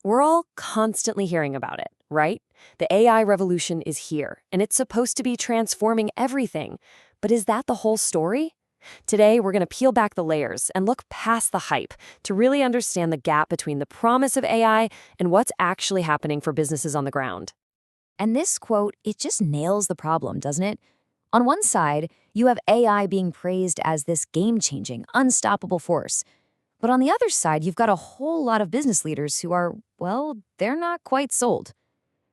We're all constantly hearing about it, right? The AI revolution is here, and it's supposed to be transforming everything. But is that the whole story? Today, we're going to peel back the layers and look past the hype to really understand the gap between the promise of AI and what's actually happening for businesses on the ground. And this quote, it just nails the problem, doesn't it? On one side, you have AI being praised as this game-changing, unstoppable force. But on the other side, you've got a whole lot of business leaders who are, well, they're not quite sold.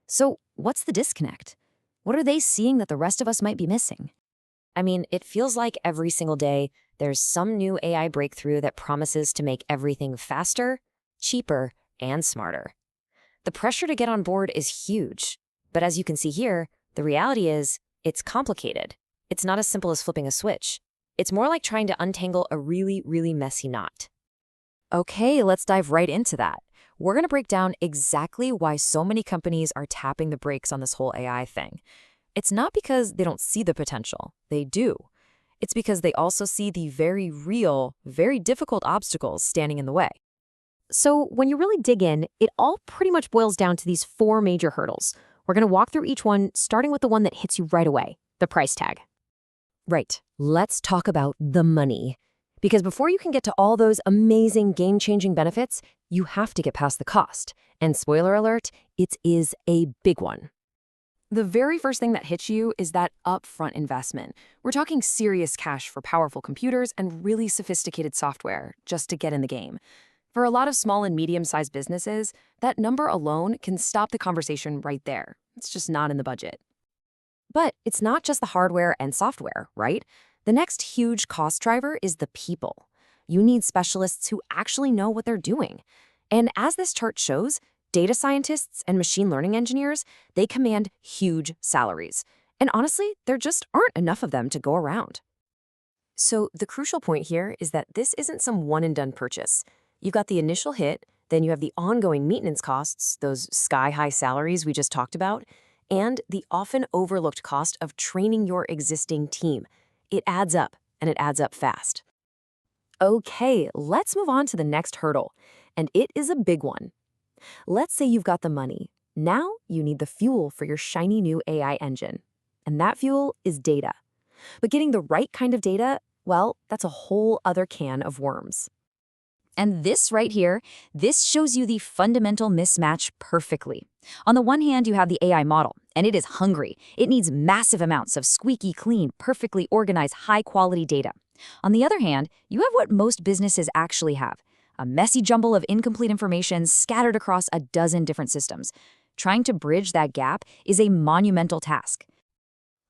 So what's the disconnect? What are they seeing that the rest of us might be missing? I mean, it feels like every single day there's some new AI breakthrough that promises to make everything faster, cheaper, and smarter. The pressure to get on board is huge. But as you can see here, the reality is it's complicated. It's not as simple as flipping a switch. It's more like trying to untangle a really, really messy knot. Okay, let's dive right into that. We're going to break down exactly why so many companies are tapping the brakes on this whole AI thing. It's not because they don't see the potential. They do. It's because they also see the very real, very difficult obstacles standing in the way. So when you really dig in, it all pretty much boils down to these four major hurdles. We're going to walk through each one, starting with the one that hits you right away, the price tag. Right, let's talk about the money. Because before you can get to all those amazing game-changing benefits, you have to get past the cost. And spoiler alert, it is a big one. The very first thing that hits you is that upfront investment. We're talking serious cash for powerful computers and really sophisticated software just to get in the game. For a lot of small and medium-sized businesses, that number alone can stop the conversation right there. It's just not in the budget. But it's not just the hardware and software, right? The next huge cost driver is the people. You need specialists who actually know what they're doing. And as this chart shows, data scientists and machine learning engineers, they command huge salaries. And honestly, there just aren't enough of them to go around. So the crucial point here is that this isn't some one-and-done purchase. You've got the initial hit, then you have the ongoing maintenance costs, those sky-high salaries we just talked about, and the often overlooked cost of training your existing team. It adds up, and it adds up fast. Okay, let's move on to the next hurdle, and it is a big one. Let's say you've got the money. Now you need the fuel for your shiny new AI engine, and that fuel is data. But getting the right kind of data, well, that's a whole other can of worms. And this right here, this shows you the fundamental mismatch perfectly. On the one hand, you have the AI model, and it is hungry. It needs massive amounts of squeaky clean, perfectly organized, high-quality data. On the other hand, you have what most businesses actually have, a messy jumble of incomplete information scattered across a dozen different systems. Trying to bridge that gap is a monumental task.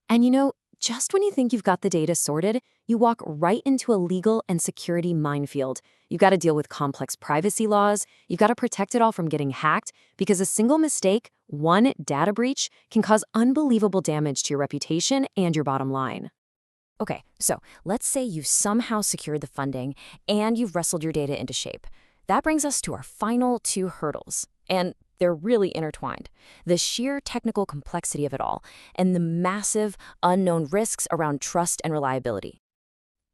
And you know, just when you think you've got the data sorted, you walk right into a legal and security minefield. You've got to deal with complex privacy laws. You've got to protect it all from getting hacked because a single mistake, one data breach, can cause unbelievable damage to your reputation and your bottom line. Okay, so let's say you've somehow secured the funding and you've wrestled your data into shape. That brings us to our final two hurdles, and they're really intertwined. The sheer technical complexity of it all and the massive unknown risks around trust and reliability.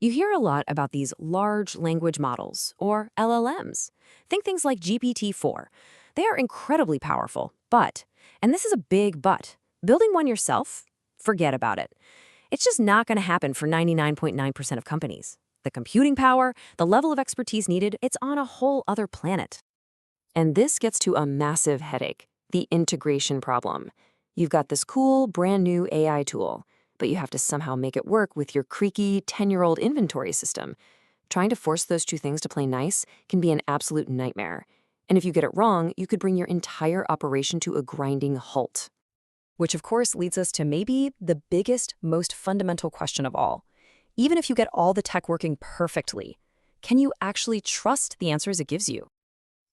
You hear a lot about these large language models, or LLMs. Think things like GPT-4. They are incredibly powerful, but, and this is a big but, building one yourself, forget about it. It's just not going to happen for 99.9% of companies. The computing power, the level of expertise needed, it's on a whole other planet. And this gets to a massive headache, the integration problem. You've got this cool, brand new AI tool, but you have to somehow make it work with your creaky 10-year-old inventory system. Trying to force those two things to play nice can be an absolute nightmare. And if you get it wrong, you could bring your entire operation to a grinding halt. Which of course leads us to maybe the biggest, most fundamental question of all. Even if you get all the tech working perfectly, can you actually trust the answers it gives you?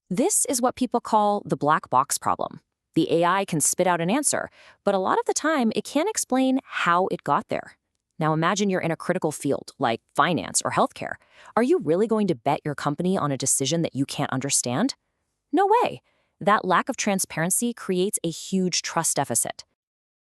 This is what people call the black box problem. The AI can spit out an answer, but a lot of the time it can't explain how it got there. Now imagine you're in a critical field like finance or healthcare. Are you really going to bet your company on a decision that you can't understand? No way. That lack of transparency creates a huge trust deficit.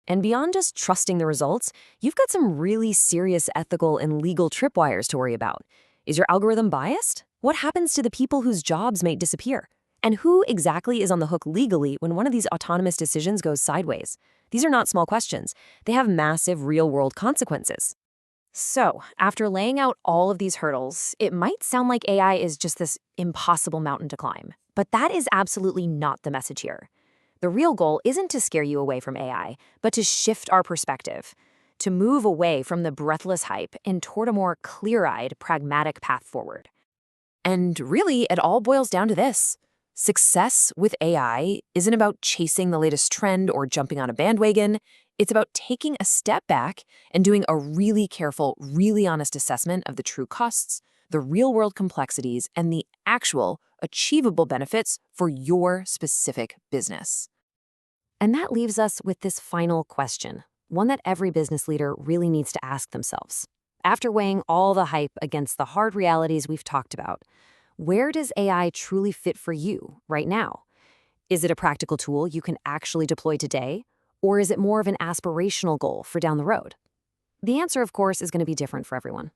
And beyond just trusting the results, you've got some really serious ethical and legal tripwires to worry about. Is your algorithm biased? What happens to the people whose jobs may disappear? And who exactly is on the hook legally when one of these autonomous decisions goes sideways? These are not small questions. They have massive real-world consequences. So, after laying out all of these hurdles, it might sound like AI is just this impossible mountain to climb. But that is absolutely not the message here. The real goal isn't to scare you away from AI, but to shift our perspective, to move away from the breathless hype and toward a more clear-eyed, pragmatic path forward. And really, it all boils down to this. Success with AI isn't about chasing the latest trend or jumping on a bandwagon. It's about taking a step back and doing a really careful, really honest assessment of the true costs, the real-world complexities, and the actual, achievable benefits for your specific business. And that leaves us with this final question, one that every business leader really needs to ask themselves. After weighing all the hype against the hard realities we've talked about, where does AI truly fit for you right now? Is it a practical tool you can actually deploy today? Or is it more of an aspirational goal for down the road? The answer, of course, is going to be different for everyone.